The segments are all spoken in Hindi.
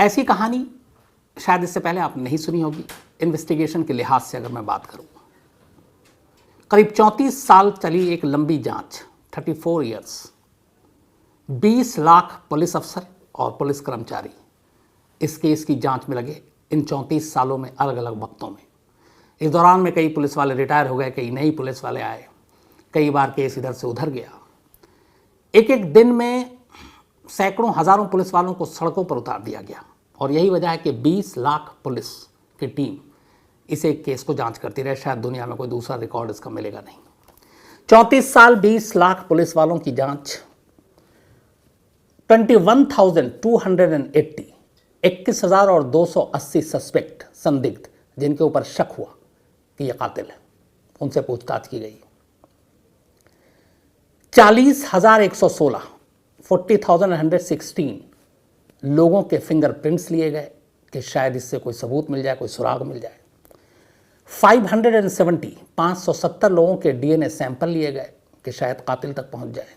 ऐसी कहानी शायद इससे पहले आपने नहीं सुनी होगी। इन्वेस्टिगेशन के लिहाज से अगर मैं बात करूं, करीब 34 साल चली एक लंबी जांच, 34 ईयर्स, 20 लाख पुलिस अफसर और पुलिस कर्मचारी इस केस की जांच में लगे इन 34 सालों में, अलग अलग वक्तों में। इस दौरान में कई पुलिस वाले रिटायर हो गए, कई नई पुलिस वाले आए, कई बार केस इधर से उधर गया। एक एक दिन में सैकड़ों हजारों पुलिस वालों को सड़कों पर उतार दिया गया और यही वजह है कि 20 लाख पुलिस की टीम इसे केस को जांच करती रहे। शायद दुनिया में कोई दूसरा रिकॉर्ड इसका मिलेगा नहीं। 34 साल 20 लाख पुलिस वालों की जांच, 21,280 21,280 सस्पेक्ट, संदिग्ध, जिनके ऊपर शक हुआ कि यह कातिल है, उनसे पूछताछ की गई। 40,116 40,116 लोगों के फिंगरप्रिंट्स लिए गए कि शायद इससे कोई सबूत मिल जाए, कोई सुराग मिल जाए। 570 लोगों के डीएनए सैंपल लिए गए कि शायद कातिल तक पहुंच जाए।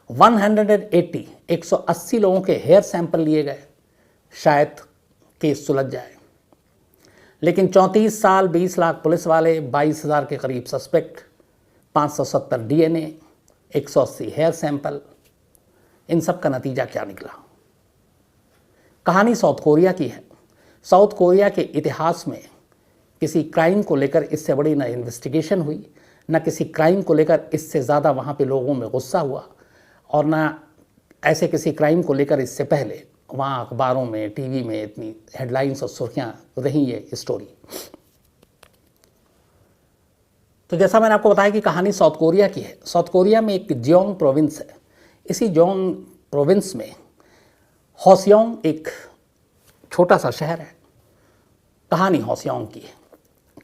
180 लोगों के हेयर सैंपल लिए गए, शायद केस सुलझ जाए। लेकिन 34 साल 20 लाख पुलिस वाले, 22,000 के करीब सस्पेक्ट, 570 डीएनए, 180 हेयर सैंपल, इन सब का नतीजा क्या निकला? कहानी साउथ कोरिया की है। साउथ कोरिया के इतिहास में किसी क्राइम को लेकर इससे बड़ी न इन्वेस्टिगेशन हुई, न किसी क्राइम को लेकर इससे ज़्यादा वहाँ पे लोगों में गुस्सा हुआ, और न ऐसे किसी क्राइम को लेकर इससे पहले वहाँ अखबारों में, टीवी में इतनी हेडलाइंस और सुर्खियाँ रही ये स्टोरी। तो जैसा मैंने आपको बताया कि कहानी साउथ कोरिया की है। साउथ कोरिया में एक जियोंग प्रोविंस है। इसी जियोंग प्रोविंस में होसियोंग एक छोटा सा शहर है। कहानी होसियोंग की है।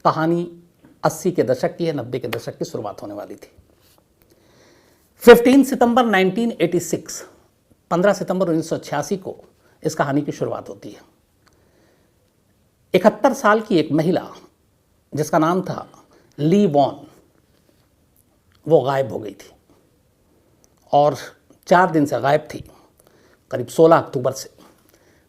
कहानी 80 के दशक की है, 90 के दशक की शुरुआत होने वाली थी। 15 सितंबर 1986, 15 सितंबर 1986 को इस कहानी की शुरुआत होती है। 71 साल की एक महिला जिसका नाम था ली वॉन, वो गायब हो गई थी और 4 दिन से गायब थी, करीब 16 अक्टूबर से।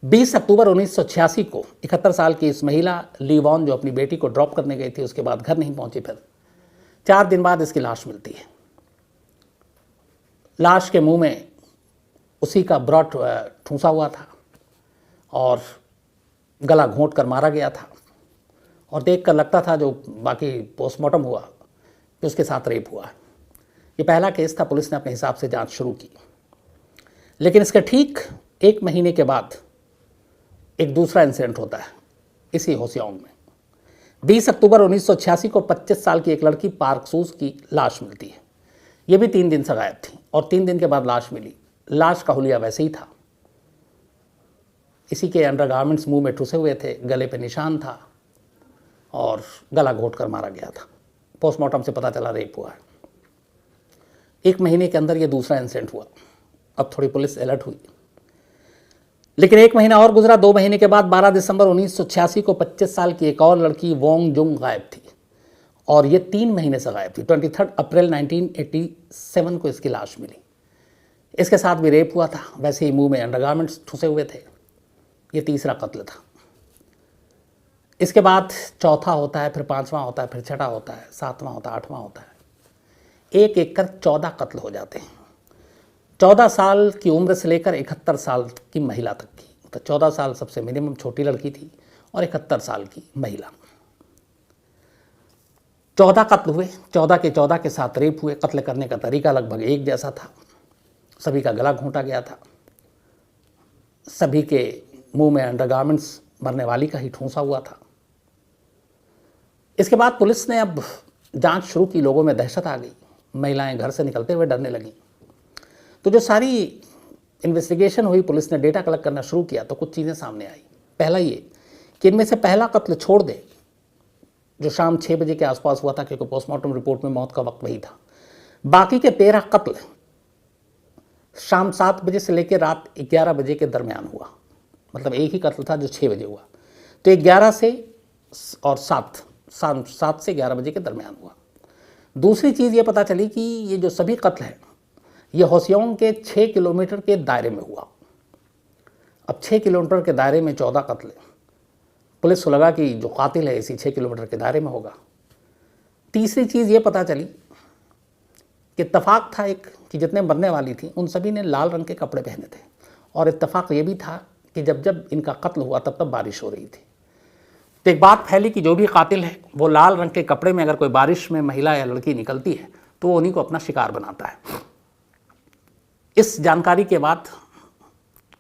20 अक्टूबर 1986 को 71 साल की इस महिला ली वॉन, जो अपनी बेटी को ड्रॉप करने गई थी, उसके बाद घर नहीं पहुंची। फिर 4 दिन बाद इसकी लाश मिलती है। लाश के मुंह में उसी का ब्रॉड ठूंसा हुआ था और गला घोंट कर मारा गया था, और देखकर लगता था, जो बाकी पोस्टमार्टम हुआ, कि उसके साथ रेप हुआ। ये पहला केस था। पुलिस ने अपने हिसाब से जांच शुरू की, लेकिन इसके ठीक 1 महीने के बाद एक दूसरा इंसिडेंट होता है इसी होसियोंग में। 20 अक्टूबर 1986 को 25 साल की एक लड़की पार्क सूज की लाश मिलती है। ये भी 3 दिन से गायब थी और 3 दिन के बाद लाश मिली। लाश का हुलिया वैसे ही था। इसी के अंडरगारमेंट्स मुंह में ठुसे हुए थे, गले पे निशान था और गला घोंट कर मारा गया था। पोस्टमार्टम से पता चला रेप हुआ है। 1 महीने के अंदर ये दूसरा इंसिडेंट हुआ। अब थोड़ी पुलिस अलर्ट हुई, लेकिन 1 महीना और गुजरा। 2 महीने के बाद 12 दिसंबर 1986 को 25 साल की एक और लड़की वोंग जुंग गायब थी, और ये 3 महीने से गायब थी। 23 अप्रैल 1987 को इसकी लाश मिली। इसके साथ भी रेप हुआ था, वैसे ही मुंह में अंडरगारमेंट्स ठुसे हुए थे। ये तीसरा कत्ल था। इसके बाद चौथा होता है, फिर 5वां होता है, फिर 6वां होता है, 7वां होता है, 8वां होता है। एक एक कर 14 कत्ल हो जाते हैं। 14 साल की उम्र से लेकर 71 साल की महिला तक की। तो 14 साल सबसे मिनिमम छोटी लड़की थी और 71 साल की महिला। 14 कत्ल हुए। 14 के 14 के साथ रेप हुए। कत्ल करने का तरीका लगभग एक जैसा था। सभी का गला घोंटा गया था। सभी के मुंह में अंडरगारमेंट्स मरने वाली का ही ठूंसा हुआ था। इसके बाद पुलिस ने अब जांच शुरू की। लोगों में दहशत आ गई। महिलाएं घर से निकलते हुए डरने लगीं। तो जो सारी इन्वेस्टिगेशन हुई, पुलिस ने डेटा कलेक्ट करना शुरू किया, तो कुछ चीज़ें सामने आई। पहला ये कि इनमें से पहला कत्ल छोड़ दे, जो शाम 6 बजे के आसपास हुआ था, क्योंकि पोस्टमार्टम रिपोर्ट में मौत का वक्त वही था। बाकी के 13 कत्ल शाम 7 बजे से लेकर रात 11 बजे के दरमियान हुआ। मतलब एक ही कत्ल था जो 6 बजे हुआ। तो 11 से और 7 से 11 बजे के दरमियान हुआ। दूसरी चीज़ ये पता चली कि ये जो सभी कत्ल हैं, ये होसियोंग के 6 किलोमीटर के दायरे में हुआ। अब 6 किलोमीटर के दायरे में 14 कत्ल। पुलिस को लगा कि जो कातिल है इसी 6 किलोमीटर के दायरे में होगा। तीसरी चीज़ ये पता चली कि इत्तेफाक था एक कि जितने मरने वाली थी उन सभी ने लाल रंग के कपड़े पहने थे, और इत्तेफाक ये भी था कि जब जब इनका कत्ल हुआ तब तब बारिश हो रही थी। तो एक बात फैली कि जो भी कातिल है वो लाल रंग के कपड़े में अगर कोई बारिश में महिला या लड़की निकलती है तो वो उन्हीं को अपना शिकार बनाता है। इस जानकारी के बाद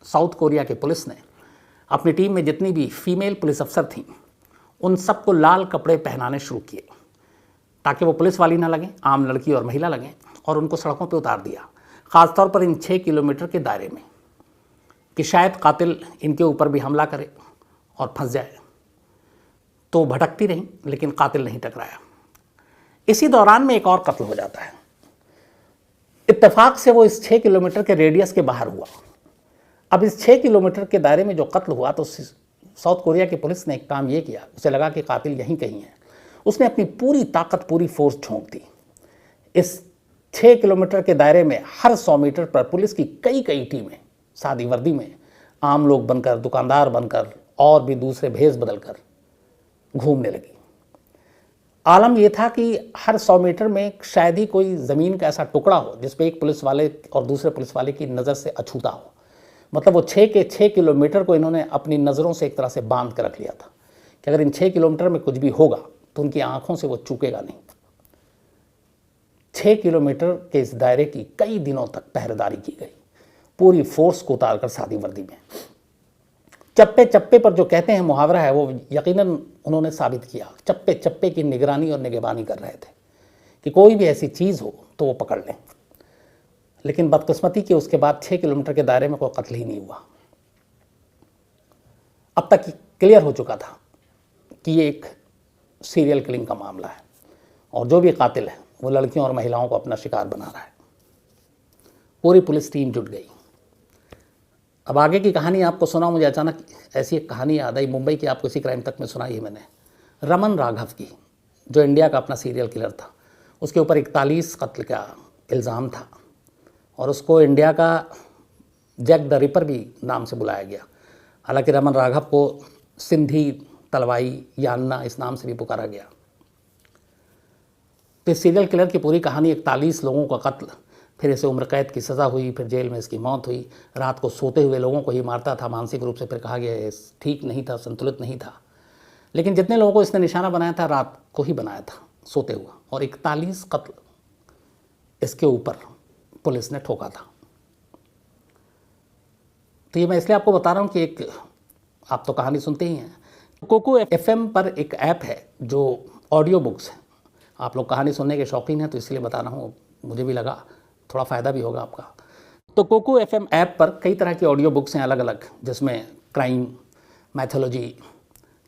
साउथ कोरिया के पुलिस ने अपनी टीम में जितनी भी फीमेल पुलिस अफसर थीं उन सबको लाल कपड़े पहनाने शुरू किए ताकि वो पुलिस वाली ना लगें, आम लड़की और महिला लगें, और उनको सड़कों पे उतार दिया, ख़ासतौर पर इन 6 किलोमीटर के दायरे में, कि शायद कातिल इनके ऊपर भी हमला करे और फंस जाए। तो भटकती रहीं लेकिन कातिल नहीं टकराया। इसी दौरान में एक और कत्ल हो जाता है। इत्तेफाक से वो इस 6 किलोमीटर के रेडियस के बाहर हुआ। अब इस 6 किलोमीटर के दायरे में जो कत्ल हुआ तो साउथ कोरिया की पुलिस ने एक काम ये किया, उसे लगा कि कातिल यहीं कहीं है। उसने अपनी पूरी ताकत, पूरी फोर्स झोंक दी। इस 6 किलोमीटर के दायरे में हर 100 मीटर पर पुलिस की कई टीमें सादी वर्दी में, आम लोग बनकर, दुकानदार बनकर और भी दूसरे भेष बदलकर घूमने लगी। आलम यह था कि हर 100 मीटर में शायद ही कोई ज़मीन का ऐसा टुकड़ा हो जिस पे एक पुलिस वाले और दूसरे पुलिस वाले की नज़र से अछूता हो। मतलब वो 6 किलोमीटर को इन्होंने अपनी नज़रों से एक तरह से बांध कर रख लिया था कि अगर इन 6 किलोमीटर में कुछ भी होगा तो उनकी आंखों से वो चूकेगा नहीं। 6 किलोमीटर के इस दायरे की कई दिनों तक पहरेदारी की गई, पूरी फोर्स को उतारकर सादी वर्दी में। चप्पे चप्पे पर जो कहते हैं मुहावरा है वो यकीनन उन्होंने साबित किया। चप्पे चप्पे की निगरानी और निगहबानी कर रहे थे कि कोई भी ऐसी चीज़ हो तो वो पकड़ लें। लेकिन बदकिस्मती के उसके बाद 6 किलोमीटर के दायरे में कोई कत्ल ही नहीं हुआ। अब तक क्लियर हो चुका था कि ये एक सीरियल किलिंग का मामला है और जो भी कातिल है वो लड़कियों और महिलाओं को अपना शिकार बना रहा है। पूरी पुलिस टीम जुट गई। अब आगे की कहानी आपको सुना, मुझे अचानक ऐसी एक कहानी याद आई, मुंबई की, आपको इसी क्राइम तक में सुनाई है मैंने, रमन राघव की, जो इंडिया का अपना सीरियल किलर था। उसके ऊपर 41 कत्ल का इल्ज़ाम था और उसको इंडिया का जैक द रिपर भी नाम से बुलाया गया। हालांकि रमन राघव को सिंधी, तलवाई या अन्ना इस नाम से भी पुकारा गया। तो इस सीरियल किलर की पूरी कहानी 41 लोगों का कत्ल, फिर इसे उम्र कैद की सज़ा हुई, फिर जेल में इसकी मौत हुई। रात को सोते हुए लोगों को ही मारता था मानसिक रूप से, फिर कहा गया ठीक नहीं था, संतुलित नहीं था। लेकिन जितने लोगों को इसने निशाना बनाया था रात को ही बनाया था, सोते हुआ, और 41 कत्ल इसके ऊपर पुलिस ने ठोका था। तो ये मैं इसलिए आपको बता रहा हूँ कि एक, आप तो कहानी सुनते ही हैं, कोको FM पर एक ऐप है जो ऑडियो बुक्स है। आप लोग कहानी सुनने के शौकीन हैं तो इसलिए बता रहा हूँ, मुझे भी लगा थोड़ा फ़ायदा भी होगा आपका। तो कोको FM ऐप पर कई तरह की ऑडियो बुक्स हैं अलग अलग, जिसमें क्राइम, मैथोलॉजी,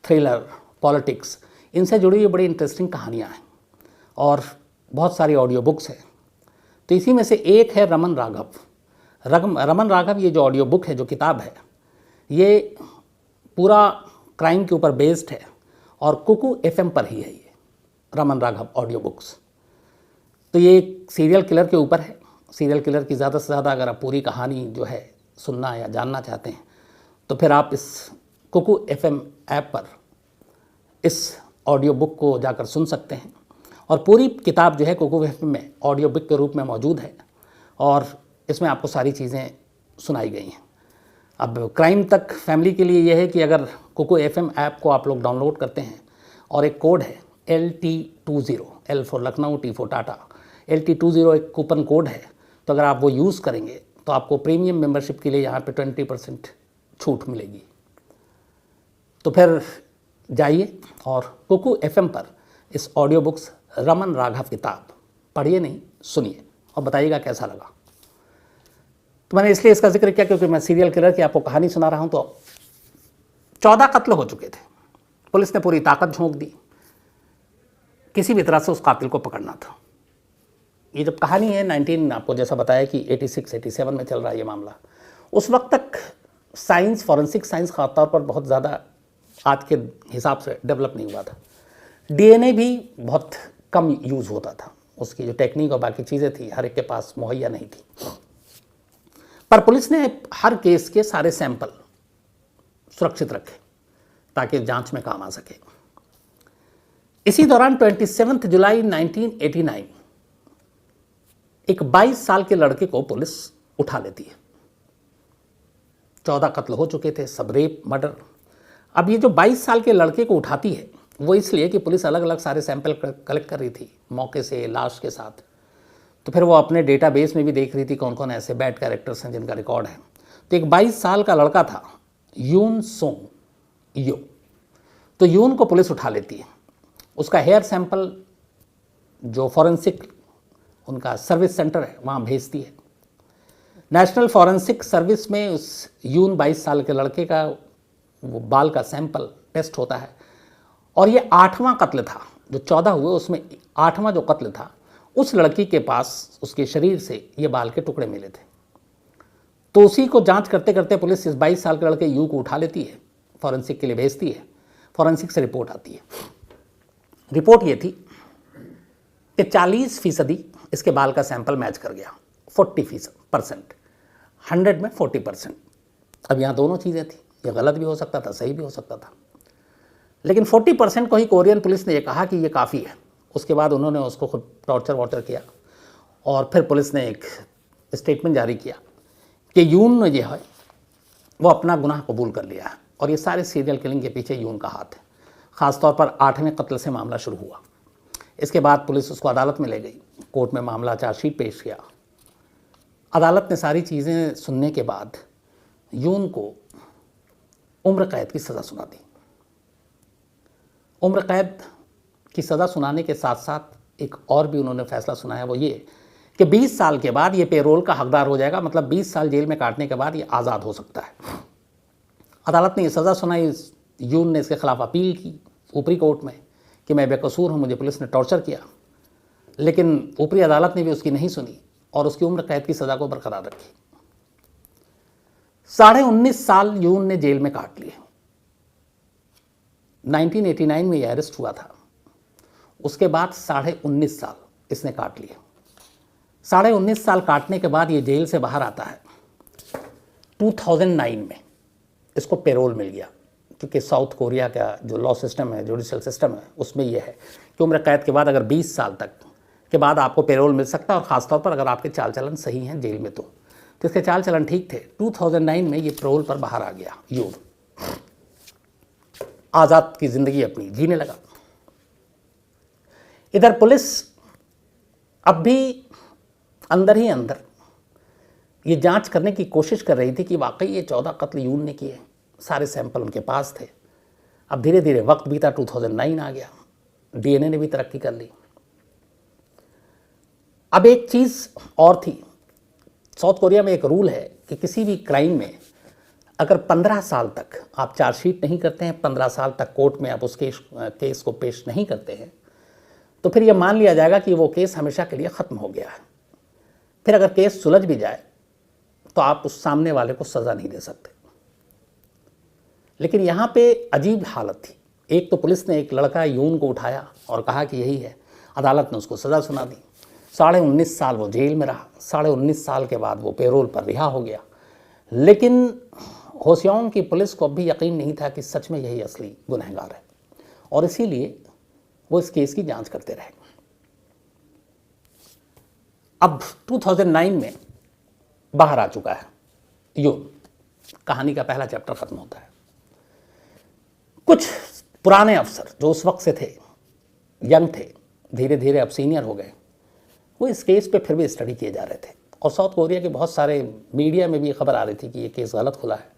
थ्रिलर, पॉलिटिक्स, इनसे जुड़ी हुई बड़ी इंटरेस्टिंग कहानियाँ हैं और बहुत सारी ऑडियो बुक्स हैं। तो इसी में से एक है रमन राघव। रमन राघव, ये जो ऑडियो बुक है, जो किताब है, ये पूरा क्राइम के ऊपर बेस्ड है और कोको FM पर ही है ये रमन राघव ऑडियो बुक्स। तो ये एक सीरियल किलर के ऊपर है। सीरियल किलर की ज़्यादा से ज़्यादा अगर आप पूरी कहानी जो है सुनना या जानना चाहते हैं तो फिर आप इस कोको FM ऐप पर इस ऑडियो बुक को जाकर सुन सकते हैं। और पूरी किताब जो है कोको FM में ऑडियो बुक के रूप में मौजूद है और इसमें आपको सारी चीज़ें सुनाई गई हैं। अब क्राइम तक फैमिली के लिए यह है कि अगर कोको FM ऐप को आप लोग डाउनलोड करते हैं और एक कोड है LT20, L for Lucknow, T for Tata, LT20 एक कूपन कोड है। तो अगर आप वो यूज़ करेंगे तो आपको प्रीमियम मेंबरशिप के लिए यहाँ पे 20% छूट मिलेगी। तो फिर जाइए और कोको FM पर इस ऑडियो बुक्स रमन राघव किताब पढ़िए, नहीं सुनिए, और बताइएगा कैसा लगा। तो मैंने इसलिए इसका जिक्र किया क्योंकि मैं सीरियल किलर की आपको कहानी सुना रहा हूँ। तो 14 कत्ल हो चुके थे, पुलिस ने पूरी ताकत झोंक दी, किसी भी तरह से उस कातिल को पकड़ना था। ये जब कहानी है 19, आपको जैसा बताया कि 86-87 में चल रहा है ये मामला। उस वक्त तक साइंस, फॉरेंसिक साइंस खासतौर पर बहुत ज़्यादा आज के हिसाब से डेवलप नहीं हुआ था। DNA भी बहुत कम यूज़ होता था, उसकी जो टेक्निक और बाकी चीज़ें थी हर एक के पास मुहैया नहीं थी। पर पुलिस ने हर केस के सारे सैंपल सुरक्षित रखे ताकि जांच में काम आ सके। इसी दौरान 27 जुलाई 1989 एक 22 साल के लड़के को पुलिस उठा लेती है। 14 कत्ल हो चुके थे, सब रेप, मर्डर। अब ये जो 22 साल के लड़के को उठाती है वो इसलिए कि पुलिस अलग अलग सारे सैंपल कलेक्ट कर रही थी मौके से, लाश के साथ। तो फिर वो अपने डेटाबेस में भी देख रही थी कौन कौन ऐसे बैड कैरेक्टर्स हैं जिनका रिकॉर्ड है। तो एक 22 साल का लड़का था, यून सोंग यो। तो यून को पुलिस उठा लेती है। उसका हेयर सैंपल जो फॉरेंसिक उनका सर्विस सेंटर है वहाँ भेजती है। नेशनल फॉरेंसिक सर्विस में उस यून 22 साल के लड़के का वो बाल का सैंपल टेस्ट होता है और ये 8वां कत्ल था। जो 14 हुए उसमें 8वां जो कत्ल था, उस लड़की के पास उसके शरीर से ये बाल के टुकड़े मिले थे। तो उसी को जांच करते करते पुलिस इस 22 साल के लड़के यू को उठा लेती है, फॉरेंसिक के लिए भेजती है। फॉरेंसिक से रिपोर्ट आती है। रिपोर्ट ये थी कि 40% इसके बाल का सैंपल मैच कर गया, 40%, 100 में 40%। अब यहाँ दोनों चीज़ें थी, ये गलत भी हो सकता था, सही भी हो सकता था, लेकिन 40% को ही कोरियन पुलिस ने ये कहा कि ये काफ़ी है। उसके बाद उन्होंने उसको खुद टॉर्चर किया और फिर पुलिस ने एक स्टेटमेंट जारी किया कि यून ने जो है वो अपना गुनाह कबूल कर लिया है और ये सारे सीरियल किलिंग के पीछे यून का हाथ है। ख़ासतौर पर 8वें कत्ल से मामला शुरू हुआ। इसके बाद पुलिस उसको अदालत में ले गई, कोर्ट में मामला चार्जशीट पेश किया। अदालत ने सारी चीज़ें सुनने के बाद यून को उम्र कैद की सज़ा सुना दी। उम्र कैद की सज़ा सुनाने के साथ साथ एक और भी उन्होंने फैसला सुनाया, वो ये कि 20 साल के बाद ये पेरोल का हकदार हो जाएगा। मतलब 20 साल जेल में काटने के बाद ये आज़ाद हो सकता है। अदालत ने ये सज़ा सुनाई। यून ने इसके खिलाफ अपील की ऊपरी कोर्ट में कि मैं बेकसूर हूँ, मुझे पुलिस ने टॉर्चर किया, लेकिन ऊपरी अदालत ने भी उसकी नहीं सुनी और उसकी उम्र कैद की सज़ा को बरकरार रखी। 19.5 साल यून ने जेल में काट लिए। 1989 में यह अरेस्ट हुआ था। उसके बाद 19.5 साल इसने काट लिए। 19.5 साल काटने के बाद ये जेल से बाहर आता है। 2009 में इसको पेरोल मिल गया, क्योंकि साउथ कोरिया का जो लॉ सिस्टम है, जुडिशल सिस्टम है, उसमें यह है कि उम्र कैद के बाद अगर 20 साल तक के बाद आपको पेरोल मिल सकता है और ख़ासतौर पर अगर आपके चाल चलन सही हैं जेल में तो इसके चाल चलन ठीक थे। 2009 में ये पेरोल पर बाहर आ गया। यून आज़ाद की ज़िंदगी अपनी जीने लगा। इधर पुलिस अब भी अंदर ही अंदर ये जांच करने की कोशिश कर रही थी कि वाकई ये 14 कत्ल यून ने किए। सारे सैंपल उनके पास थे। अब धीरे धीरे वक्त बीता, 2009 आ गया, डीएनए ने भी तरक्की कर ली। अब एक चीज़ और थी, साउथ कोरिया में एक रूल है कि किसी भी क्राइम में अगर 15 साल तक आप चार्जशीट नहीं करते हैं, 15 साल तक कोर्ट में आप उस केस को पेश नहीं करते हैं, तो फिर यह मान लिया जाएगा कि वो केस हमेशा के लिए ख़त्म हो गया है। फिर अगर केस सुलझ भी जाए तो आप उस सामने वाले को सज़ा नहीं दे सकते। लेकिन यहाँ पे अजीब हालत थी। एक तो पुलिस ने एक लड़का यून को उठाया और कहा कि यही है, अदालत ने उसको सज़ा सुना दी। 19.5 साल वो जेल में रहा। 19.5 साल के बाद वो पेरोल पर रिहा हो गया। लेकिन होशियोंग की पुलिस को अब भी यकीन नहीं था कि सच में यही असली गुनहगार है और इसीलिए वो इस केस की जांच करते रहे। अब 2009 में बाहर आ चुका है यून। कहानी का पहला चैप्टर खत्म होता है। कुछ पुराने अफसर जो उस वक्त से थे, यंग थे, धीरे धीरे अब सीनियर हो गए, वो इस केस पे फिर भी स्टडी किए जा रहे थे और साउथ कोरिया के बहुत सारे मीडिया में भी खबर आ रही थी कि ये केस गलत खुला है,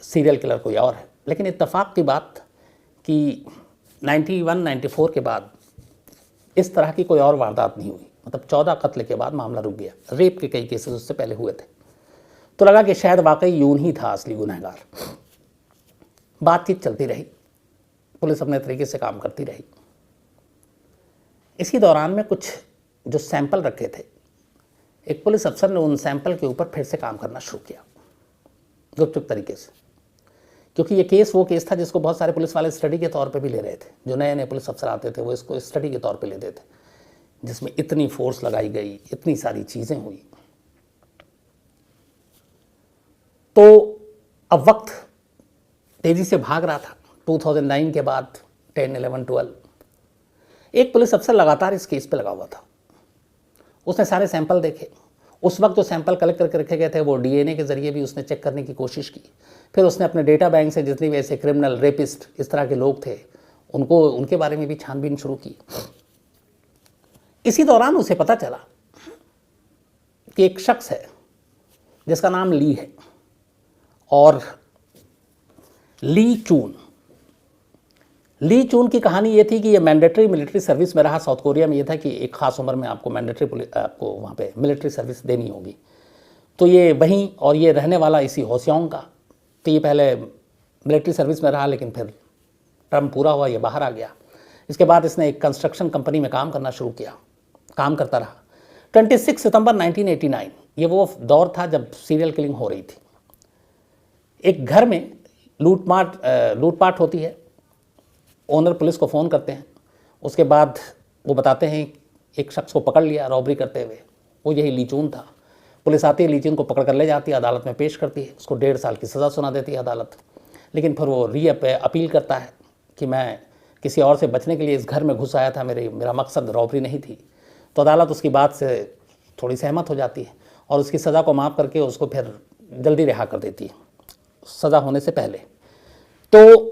सीरियल किलर कोई और है। लेकिन इत्तेफाक की बात कि 91-94 के बाद इस तरह की कोई और वारदात नहीं हुई। मतलब 14 कत्ल के बाद मामला रुक गया। रेप के कई केसेस उससे पहले हुए थे, तो लगा कि शायद वाकई यून ही था असली गुनहगार। बातचीत चलती रही, पुलिस अपने तरीके से काम करती रही। इसी दौरान में कुछ जो सैंपल रखे थे, एक पुलिस अफसर ने उन सैंपल के ऊपर फिर से काम करना शुरू किया गुपचुप तरीके से, क्योंकि ये केस वो केस था जिसको बहुत सारे पुलिस वाले स्टडी के तौर पे भी ले रहे थे। जो नए नए पुलिस अफसर आते थे वो इसको स्टडी के तौर पे लेते थे, जिसमें इतनी फोर्स लगाई गई, इतनी सारी चीज़ें हुई। तो अब वक्त तेज़ी से भाग रहा था 2009 के बाद 10, 11, 12। एक पुलिस अफसर लगातार इस केस पे लगा हुआ था। उसने सारे सैंपल देखे। उस वक्त जो सैंपल कलेक्ट करके रखे गए थे वो डीएनए के ज़रिए भी उसने चेक करने की कोशिश की। फिर उसने अपने डेटा बैंक से जितने भी ऐसे क्रिमिनल, रेपिस्ट, इस तरह के लोग थे उनके बारे में भी छानबीन शुरू की। इसी दौरान उसे पता चला कि एक शख्स है जिसका नाम ली है, और ली चून की कहानी ये थी कि ये मैंडेटरी मिलिट्री सर्विस में रहा। साउथ कोरिया में ये था कि एक ख़ास उम्र में आपको आपको वहाँ पे मिलिट्री सर्विस देनी होगी। तो ये वहीं, और ये रहने वाला इसी होसियांग का। तो ये पहले मिलिट्री सर्विस में रहा, लेकिन फिर टर्म पूरा हुआ, ये बाहर आ गया। इसके बाद इसने एक कंस्ट्रक्शन कंपनी में काम करना शुरू किया, काम करता रहा। 26 सितंबर 1989 ये वो दौर था जब सीरियल किलिंग हो रही थी। एक घर में लूटपाट होती है। ओनर पुलिस को फ़ोन करते हैं। उसके बाद वो बताते हैं एक शख्स को पकड़ लिया रॉबरी करते हुए। वो यही ली चून था। पुलिस आती है, ली चून को पकड़ कर ले जाती है, अदालत में पेश करती है। उसको 1.5 साल की सज़ा सुना देती है अदालत। लेकिन फिर वो अपील करता है कि मैं किसी और से बचने के लिए इस घर में घुस आया था, मेरा मकसद रॉबरी नहीं थी। तो अदालत उसकी बात से थोड़ी सहमत हो जाती है और उसकी सज़ा को माफ़ करके उसको फिर जल्दी रिहा कर देती है, सज़ा होने से पहले। तो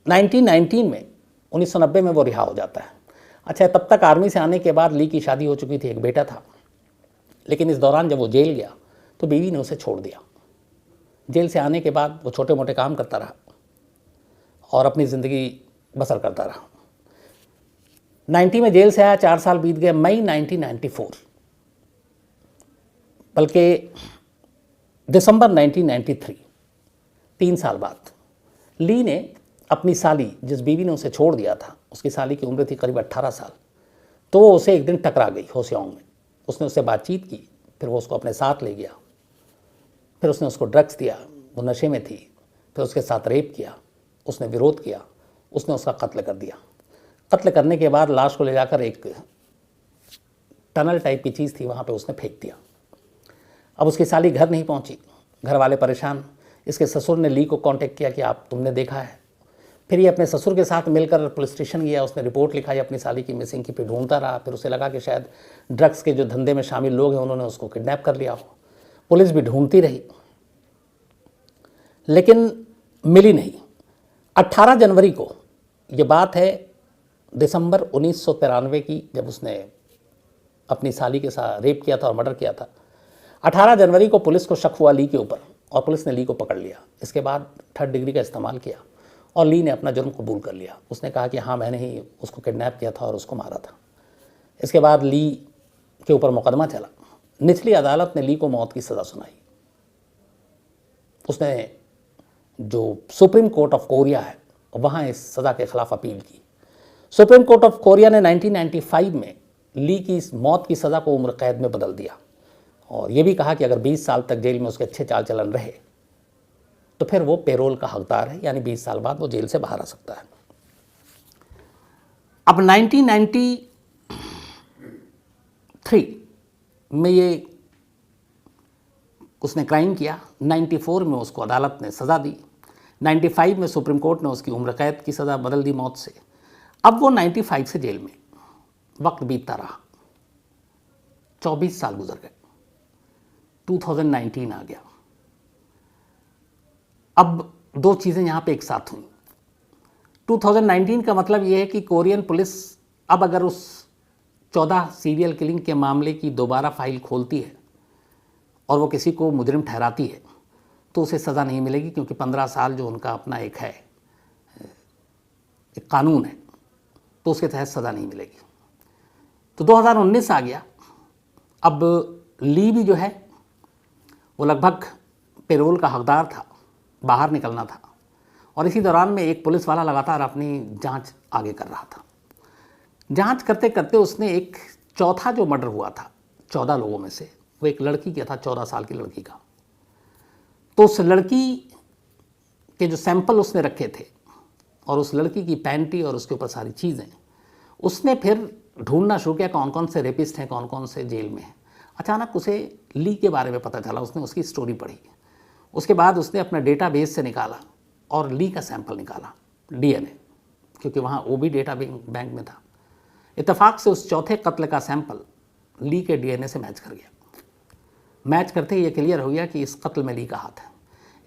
1990 में वो रिहा हो जाता है। अच्छा, तब तक आर्मी से आने के बाद ली की शादी हो चुकी थी, एक बेटा था। लेकिन इस दौरान जब वो जेल गया तो बीवी ने उसे छोड़ दिया। जेल से आने के बाद वो छोटे मोटे काम करता रहा और अपनी ज़िंदगी बसर करता रहा। 90 में जेल से आया, 4 साल बीत गए। मई 1994, बल्कि दिसंबर 1993, 3 साल बाद ली ने अपनी साली, जिस बीवी ने उसे छोड़ दिया था, उसकी साली की उम्र थी करीब 18 साल, तो वो उसे एक दिन टकरा गई होसियांग में। उसने उससे बातचीत की, फिर वो उसको अपने साथ ले गया। फिर उसने उसको ड्रग्स दिया, वो नशे में थी। फिर उसके साथ रेप किया, उसने विरोध किया, उसने उसका कत्ल कर दिया। कत्ल करने के बाद लाश को ले जाकर एक टनल टाइप की चीज़ थी, वहाँ पे उसने फेंक दिया। अब उसकी साली घर नहीं पहुँची, घर वाले परेशान। इसके ससुर ने ली को कांटेक्ट किया कि तुमने देखा है। फिर ये अपने ससुर के साथ मिलकर पुलिस स्टेशन गया। उसने रिपोर्ट लिखाई अपनी साली की मिसिंग की, पे ढूंढता रहा। फिर उसे लगा कि शायद ड्रग्स के जो धंधे में शामिल लोग हैं उन्होंने उसको किडनैप कर लिया हो। पुलिस भी ढूंढती रही, लेकिन मिली नहीं। 18 जनवरी को, ये बात है दिसंबर 1993 की, जब उसने अपनी साली के साथ रेप किया था और मर्डर किया था। 18 जनवरी को पुलिस को शक हुआ ली के ऊपर और पुलिस ने ली को पकड़ लिया। इसके बाद 3rd डिग्री का इस्तेमाल किया और ली ने अपना जुर्म कबूल कर लिया। उसने कहा कि हाँ, मैंने ही उसको किडनैप किया था और उसको मारा था। इसके बाद ली के ऊपर मुकदमा चला। निचली अदालत ने ली को मौत की सज़ा सुनाई। उसने जो सुप्रीम कोर्ट ऑफ कोरिया है वहाँ इस सज़ा के खिलाफ अपील की। सुप्रीम कोर्ट ऑफ कोरिया ने 1995 में ली की इस मौत की सज़ा को उम्र कैद में बदल दिया और ये भी कहा कि अगर 20 साल तक जेल में उसके अच्छे चाल चलन रहे तो फिर वो पेरोल का हकदार है, यानी 20 साल बाद वो जेल से बाहर आ सकता है। अब 1993 में ये उसने क्राइम किया। 94 में उसको अदालत ने सज़ा दी। 95 में सुप्रीम कोर्ट ने उसकी उम्र कैद की सज़ा बदल दी मौत से। अब वो 95 से जेल में। वक्त बीतता रहा, 24 साल गुजर गए, 2019 आ गया। अब 2 चीज़ें यहाँ पे एक साथ हुई। 2019 का मतलब ये है कि कोरियन पुलिस अब अगर उस 14 सीरियल किलिंग के मामले की दोबारा फाइल खोलती है और वो किसी को मुजरिम ठहराती है तो उसे सज़ा नहीं मिलेगी, क्योंकि 15 साल जो उनका अपना एक कानून है, तो उसके तहत सज़ा नहीं मिलेगी। तो 2019 आ गया। अब ली भी जो है वो लगभग पेरोल का हकदार था, बाहर निकलना था, और इसी दौरान में एक पुलिस वाला लगातार अपनी जांच आगे कर रहा था। जांच करते करते उसने एक चौथा जो मर्डर हुआ था 14 लोगों में से, वो एक लड़की का था, 14 साल की लड़की का। तो उस लड़की के जो सैंपल उसने रखे थे और उस लड़की की पैंटी और उसके ऊपर सारी चीज़ें, उसने फिर ढूंढना शुरू किया कौन कौन से रेपिस्ट हैं, कौन कौन से जेल में हैं। अचानक उसे ली के बारे में पता चला, उसने उसकी स्टोरी पढ़ी। उसके बाद उसने अपना डेटाबेस से निकाला और ली का सैंपल निकाला, डीएनए, क्योंकि वहाँ वो भी डेटा बैंक में था। इत्तेफाक से उस चौथे कत्ल का सैंपल ली के डीएनए से मैच कर गया। मैच करते ही ये क्लियर हो गया कि इस कत्ल में ली का हाथ है।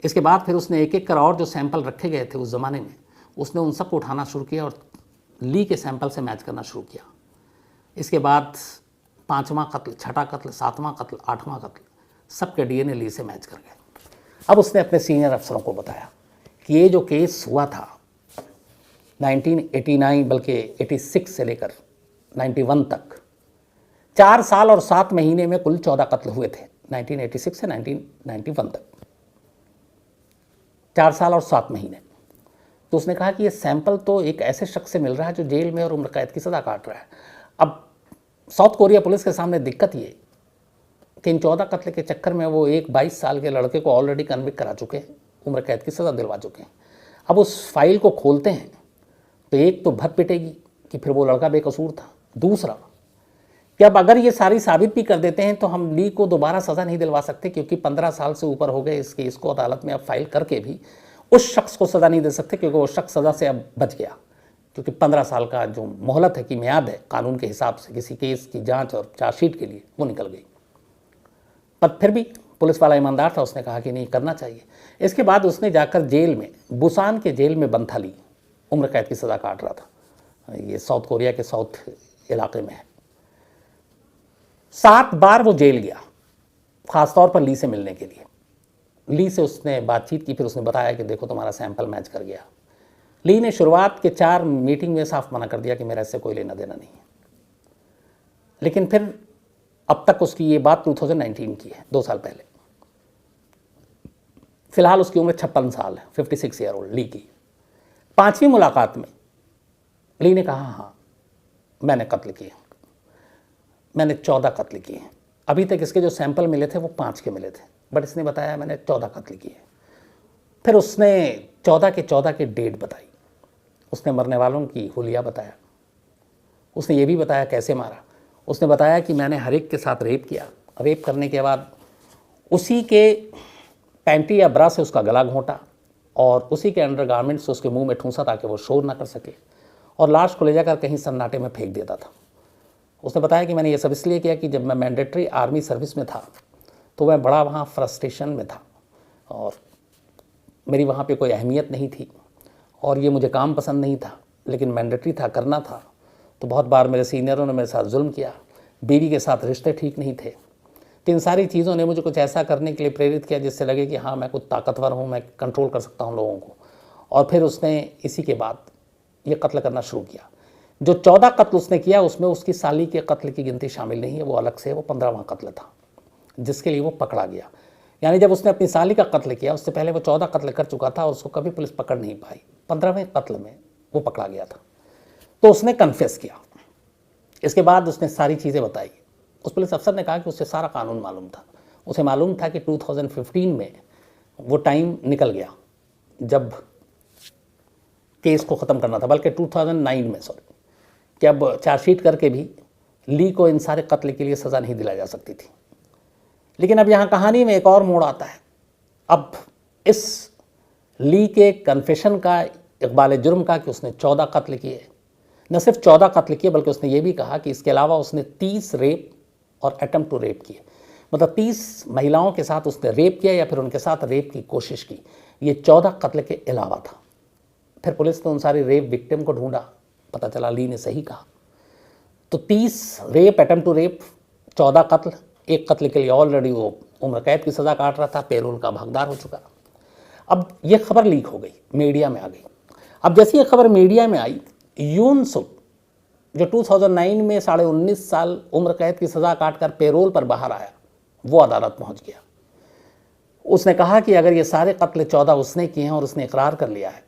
इसके बाद फिर उसने एक एक कर और जो सैंपल रखे गए थे उस ज़माने में, उसने उन सबको उठाना शुरू किया और ली के सैंपल से मैच करना शुरू किया। इसके बाद 5वां कत्ल, 6ठा कत्ल, 7वां कत्ल, 8वां कत्ल, सबके डीएनए ली से मैच कर गए। अब उसने अपने सीनियर अफसरों को बताया कि ये जो केस हुआ था 1989 बल्कि 86 से लेकर 91 तक 4 साल और 7 महीने में कुल 14 कत्ल हुए थे। 1986 से 1991 तक 4 साल और 7 महीने। तो उसने कहा कि ये सैंपल तो एक ऐसे शख्स से मिल रहा है जो जेल में और उम्र कैद की सज़ा काट रहा है। अब साउथ कोरिया पुलिस के सामने दिक्कत ये कि इन 14 कत्ल के चक्कर में वो एक 22 साल के लड़के को ऑलरेडी कन्विक्ट करा चुके हैं, उम्र कैद की सज़ा दिलवा चुके हैं। अब उस फाइल को खोलते हैं तो एक तो भर पिटेगी कि फिर वो लड़का बेकसूर था, दूसरा कि अब अगर ये सारी साबित भी कर देते हैं तो हम ली को दोबारा सज़ा नहीं दिलवा सकते, क्योंकि 15 साल से ऊपर हो गए इस केस को अदालत में अब फाइल करके भी उस शख्स को सज़ा नहीं दे सकते, क्योंकि वो शख्स सज़ा से अब बच गया, क्योंकि 15 साल का जो मोहलत है कि मियाद है कानून के हिसाब से किसी केस की जांच और चार्जशीट के लिए, वो निकल गई। पर फिर भी पुलिस वाला ईमानदार था, उसने कहा कि नहीं करना चाहिए। इसके बाद उसने जाकर जेल में, बुसान के जेल में बंद था ली, उम्र कैद की सज़ा काट रहा था। ये साउथ कोरिया के साउथ इलाके में है। 7 बार वो जेल गया, ख़ासतौर पर ली से मिलने के लिए। ली से उसने बातचीत की, फिर उसने बताया कि देखो तुम्हारा सैंपल मैच कर गया। ली ने शुरुआत के 4 मीटिंग में साफ मना कर दिया कि मेरा इससे कोई लेना देना नहीं है। लेकिन फिर अब तक उसकी ये बात 2019 की है, 2 साल पहले। फिलहाल उसकी उम्र 56 साल है, 56 ईयर ओल्ड ली की। 5वीं मुलाकात में ली ने कहा हाँ मैंने कत्ल किए, मैंने 14 कत्ल किए हैं। अभी तक इसके जो सैंपल मिले थे वो 5 के मिले थे, बट इसने बताया मैंने 14 कत्ल किए। फिर उसने 14 के डेट बताई, उसने मरने वालों की हुलिया बताया, उसने ये भी बताया कैसे मारा। उसने बताया कि मैंने हर एक के साथ रेप किया, रेप करने के बाद उसी के पैंटी या ब्रा से उसका गला घोंटा और उसी के अंडरगारमेंट से उसके मुंह में ठूंसा ताकि वो शोर ना कर सके, और लाश को ले जाकर कहीं सन्नाटे में फेंक देता था। उसने बताया कि मैंने ये सब इसलिए किया कि जब मैं मैंडेटरी आर्मी सर्विस में था तो मैं बड़ा वहाँ फ्रस्ट्रेशन में था और मेरी वहाँ पे कोई अहमियत नहीं थी और ये मुझे काम पसंद नहीं था, लेकिन मैंडेटरी था, करना था। तो बहुत बार मेरे सीनियरों ने मेरे साथ जुल्म किया, बीवी के साथ रिश्ते ठीक नहीं थे। तो इन सारी चीज़ों ने मुझे कुछ ऐसा करने के लिए प्रेरित किया जिससे लगे कि हाँ मैं कुछ ताकतवर हूँ, मैं कंट्रोल कर सकता हूँ लोगों को। और फिर उसने इसी के बाद ये कत्ल करना शुरू किया। जो 14 कत्ल उसने किया उसमें उसकी साली के कत्ल की गिनती शामिल नहीं है, वो अलग से, वो 15वां कत्ल था जिसके लिए वो पकड़ा गया। यानी जब उसने अपनी साली का कत्ल किया उससे पहले वो 14 कत्ल कर चुका था और उसको कभी पुलिस पकड़ नहीं पाई। 15वें कत्ल में वो पकड़ा गया था। तो उसने कन्फेस किया। इसके बाद उसने सारी चीज़ें बताई। उस पुलिस अफसर ने कहा कि उसे सारा कानून मालूम था। उसे मालूम था कि 2015 में वो टाइम निकल गया जब केस को ख़त्म करना था, बल्कि 2009 में, कि अब चार्जशीट करके भी ली को इन सारे कत्ल के लिए सज़ा नहीं दिलाई जा सकती थी। लेकिन अब यहाँ कहानी में एक और मोड़ आता है। अब इस ली के कन्फेशन का, इकबाल जुर्म का कि उसने 14 कत्ल किए, न सिर्फ 14 कत्ल किए बल्कि उसने ये भी कहा कि इसके अलावा उसने 30 रेप और अटेम्प्ट टू रेप किए। मतलब 30 महिलाओं के साथ उसने रेप किया या फिर उनके साथ रेप की कोशिश की। ये 14 कत्ल के अलावा था। फिर पुलिस ने उन सारी रेप विक्टिम को ढूंढा, पता चला ली ने सही कहा। तो 30 रेप, अटेम्प्ट टू रेप, 14 कत्ल, एक कत्ल के लिए ऑलरेडी वो उम्र कैद की सज़ा काट रहा था, पेरोल का भागीदार हो चुका। अब ये खबर लीक हो गई, मीडिया में आ गई। अब जैसे ये खबर मीडिया में आई, यून सुक जो 2009 में 19.5 साल उम्र कैद की सज़ा काट कर पेरोल पर बाहर आया, वो अदालत पहुंच गया। उसने कहा कि अगर ये सारे कत्ल 14 उसने किए हैं और उसने इकरार कर लिया है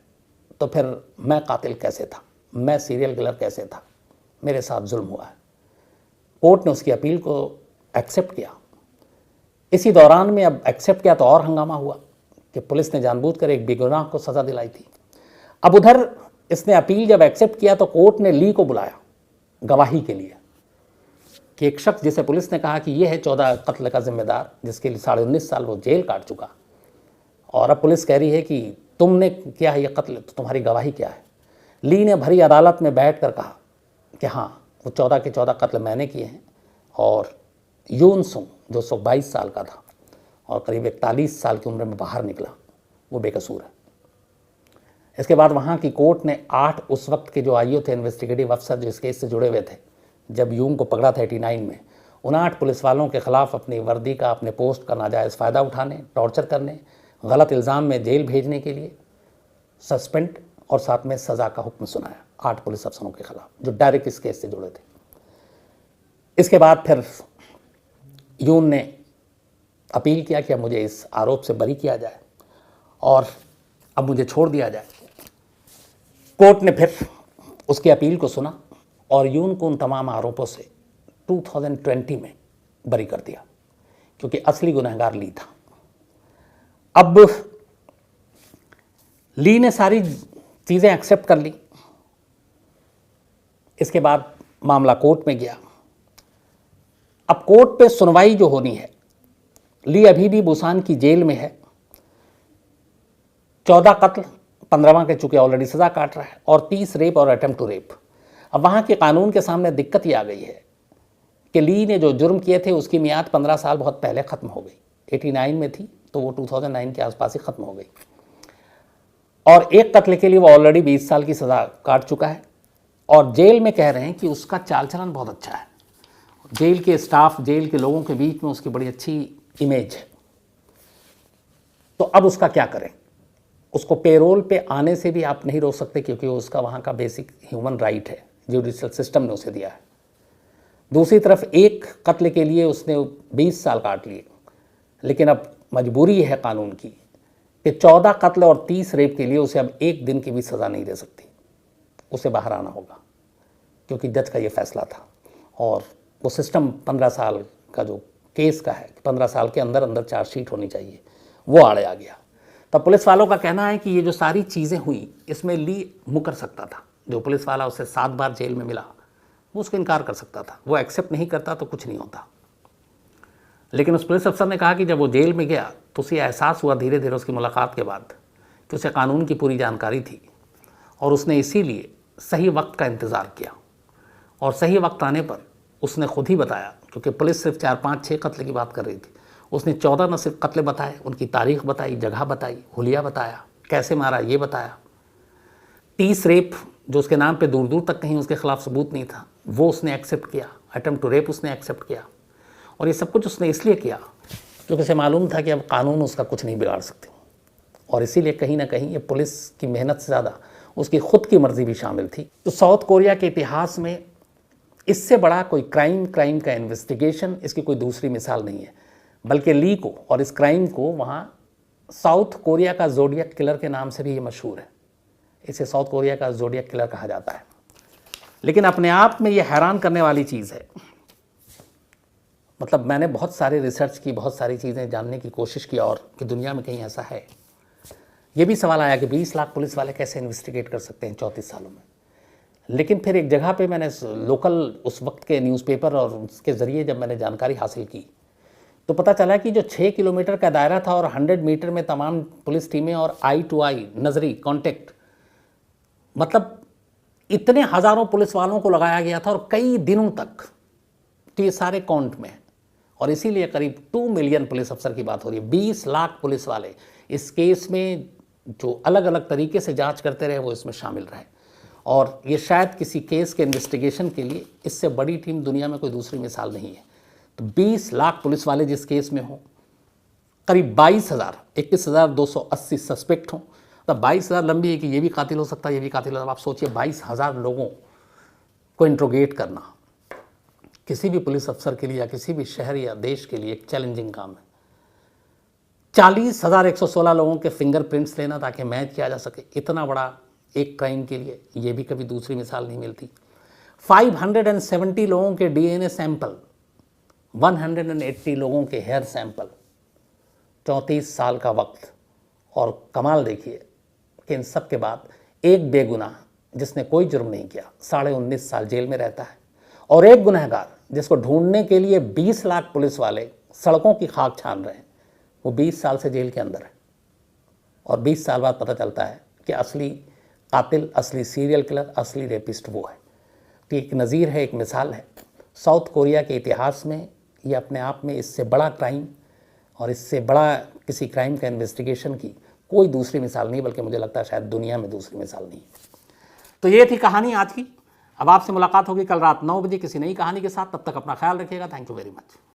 तो फिर मैं कातिल कैसे था, मैं सीरियल किलर कैसे था, मेरे साथ जुल्म हुआ है। कोर्ट ने उसकी अपील को एक्सेप्ट किया। इसी दौरान में अब एक्सेप्ट किया तो और हंगामा हुआ कि पुलिस ने जानबूझकर एक बेगुनाह को सज़ा दिलाई थी। अब उधर इसने अपील जब एक्सेप्ट किया तो कोर्ट ने ली को बुलाया गवाही के लिए कि एक शख्स जिसे पुलिस ने कहा कि यह है 14 कत्ल का जिम्मेदार, जिसके लिए 19.5 साल वो जेल काट चुका, और अब पुलिस कह रही है कि तुमने किया है ये कत्ल, तो तुम्हारी गवाही क्या है। ली ने भरी अदालत में बैठ कर कहा कि हाँ, वो 14 के 14 कत्ल मैंने किए हैं, और यून सुंग जो 122 साल का था और करीब 41 साल की उम्र में बाहर निकला, वो बेकसूर है। इसके बाद वहाँ की कोर्ट ने 8 उस वक्त के जो आईओ थे, इन्वेस्टिगेटिव अफसर जो इस केस से जुड़े हुए थे, जब यूंग को पकड़ा था 89 में, उन 8 पुलिस वालों के खिलाफ अपनी वर्दी का, अपने पोस्ट का नाजायज़ फ़ायदा उठाने, टॉर्चर करने, गलत इल्ज़ाम में जेल भेजने के लिए सस्पेंड और साथ में सज़ा का हुक्म सुनाया 8 पुलिस अफसरों के खिलाफ जो डायरेक्ट इस केस से जुड़े थे। इसके बाद फिर यून ने अपील किया कि अब मुझे इस आरोप से बरी किया जाए और अब मुझे छोड़ दिया जाए। कोर्ट ने फिर उसकी अपील को सुना और यून को उन तमाम आरोपों से 2020 में बरी कर दिया, क्योंकि असली गुनहगार ली था। अब ली ने सारी चीज़ें एक्सेप्ट कर ली। इसके बाद मामला कोर्ट में गया। अब कोर्ट पे सुनवाई जो होनी है, ली अभी भी बुसान की जेल में है। 14 कत्ल, 15वां के चूंकि ऑलरेडी सज़ा काट रहा है, और 30 रेप और अटेम्प्ट टू रेप। अब वहाँ के कानून के सामने दिक्कत ये आ गई है कि ली ने जो जुर्म किए थे उसकी मियाद 15 साल बहुत पहले ख़त्म हो गई। 89 में थी तो वो 2009 के आसपास ही ख़त्म हो गई, और एक कत्ल के लिए वो ऑलरेडी 20 साल की सज़ा काट चुका है। और जेल में कह रहे हैं कि उसका चाल चलन बहुत अच्छा है, जेल के स्टाफ, जेल के लोगों के बीच में उसकी बड़ी अच्छी इमेज है। तो अब उसका क्या करें? उसको पेरोल पे आने से भी आप नहीं रोक सकते, क्योंकि उसका वहाँ का बेसिक ह्यूमन राइट है, जुडिशियल सिस्टम ने उसे दिया है। दूसरी तरफ एक कत्ल के लिए उसने 20 साल काट लिए, लेकिन अब मजबूरी है कानून की कि 14 कत्ल और 30 रेप के लिए उसे अब 1 दिन की भी सज़ा नहीं दे सकती, उसे बाहर आना होगा, क्योंकि जज का ये फैसला था। और वो सिस्टम 15 साल का जो केस का है, 15 साल के अंदर अंदर चार्जशीट होनी चाहिए, वो आड़े आ गया। तब पुलिस वालों का कहना है कि ये जो सारी चीज़ें हुई, इसमें ली मुकर सकता था। जो पुलिस वाला उसे 7 बार जेल में मिला, वो उसको इनकार कर सकता था, वो एक्सेप्ट नहीं करता तो कुछ नहीं होता। लेकिन उस पुलिस अफसर ने कहा कि जब वो जेल में गया तो उसे एहसास हुआ धीरे धीरे उसकी मुलाकात के बाद कि उसे कानून की पूरी जानकारी थी, और उसने इसीलिए सही वक्त का इंतज़ार किया। और सही वक्त आने पर उसने खुद ही बताया, क्योंकि पुलिस सिर्फ 4, 5, 6 कत्ल की बात कर रही थी, उसने 14 न सिर्फ कत्ले बताए, उनकी तारीख बताई, जगह बताई, हुलिया बताया, कैसे मारा ये बताया। 30 रेप जो उसके नाम पे दूर दूर तक कहीं उसके खिलाफ सबूत नहीं था, वो उसने एक्सेप्ट किया। अटेम्प्ट टू रेप उसने एक्सेप्ट किया। और ये सब कुछ उसने इसलिए किया क्योंकि उसे मालूम था कि अब कानून उसका कुछ नहीं बिगाड़ सकते, और इसीलिए कहीं ना कहीं ये पुलिस की मेहनत से ज़्यादा उसकी खुद की मर्जी भी शामिल थी। तो साउथ कोरिया के इतिहास में इससे बड़ा कोई क्राइम का इन्वेस्टिगेशन, इसकी कोई दूसरी मिसाल नहीं है। बल्कि ली को और इस क्राइम को वहाँ साउथ कोरिया का ज़ोडियक किलर के नाम से भी ये मशहूर है। इसे साउथ कोरिया का ज़ोडियक किलर कहा जाता है। लेकिन अपने आप में ये हैरान करने वाली चीज़ है। मतलब मैंने बहुत सारे रिसर्च की, बहुत सारी चीज़ें जानने की कोशिश की, और कि दुनिया में कहीं ऐसा है। ये भी सवाल आया कि 20 लाख पुलिस वाले कैसे इन्वेस्टिगेट कर सकते हैं 34 सालों में। लेकिन फिर एक जगह पे मैंने लोकल उस वक्त के न्यूज़पेपर और उसके ज़रिए जब मैंने जानकारी हासिल की, तो पता चला कि जो 6 किलोमीटर का दायरा था और 100 मीटर में तमाम पुलिस टीमें और आई टू आई नजरी कांटेक्ट, मतलब इतने हज़ारों पुलिस वालों को लगाया गया था और कई दिनों तक, तो ये सारे काउंट में है। और इसीलिए करीब 2 मिलियन पुलिस अफसर की बात हो रही है। 20 लाख पुलिस वाले इस केस में जो अलग अलग तरीके से जांच करते रहे वो इसमें शामिल रहे। और ये शायद किसी केस के इन्वेस्टिगेशन के लिए इससे बड़ी टीम दुनिया में कोई दूसरी मिसाल नहीं है। तो 20 लाख पुलिस वाले जिस केस में हों, करीब 21,280 सस्पेक्ट हों, तब 22,000 लंबी है कि ये भी कातिल हो सकता है, ये भी कातिल हो सकता है। आप सोचिए 22,000 लोगों को इंट्रोगेट करना किसी भी पुलिस अफसर के लिए या किसी भी शहर या देश के लिए एक चैलेंजिंग काम है। 40,116 लोगों के फिंगरप्रिंट्स लेना ताकि मैच किया जा सके, इतना बड़ा एक क्राइम के लिए ये भी कभी दूसरी मिसाल नहीं मिलती। 570 लोगों के डीएनए सैंपल, 180 लोगों के हेयर सैंपल, 34 साल का वक्त। और कमाल देखिए कि इन सब के बाद एक बेगुनाह जिसने कोई जुर्म नहीं किया 19.5 साल जेल में रहता है, और एक गुनहगार जिसको ढूंढने के लिए 20 लाख पुलिस वाले सड़कों की खाक छान रहे हैं, वो 20 साल से जेल के अंदर है। और 20 साल बाद पता चलता है कि असली कातिल, असली सीरियल किलर, असली रेपिस्ट वो है। तो एक नज़ीर है, एक मिसाल है। साउथ कोरिया के इतिहास में ये अपने आप में इससे बड़ा क्राइम और इससे बड़ा किसी क्राइम का इन्वेस्टिगेशन की कोई दूसरी मिसाल नहीं, बल्कि मुझे लगता है शायद दुनिया में दूसरी मिसाल नहीं। तो ये थी कहानी आज की। अब आपसे मुलाकात होगी कल रात 9 बजे किसी नई कहानी के साथ। तब तक अपना ख्याल रखिएगा। Thank you very much.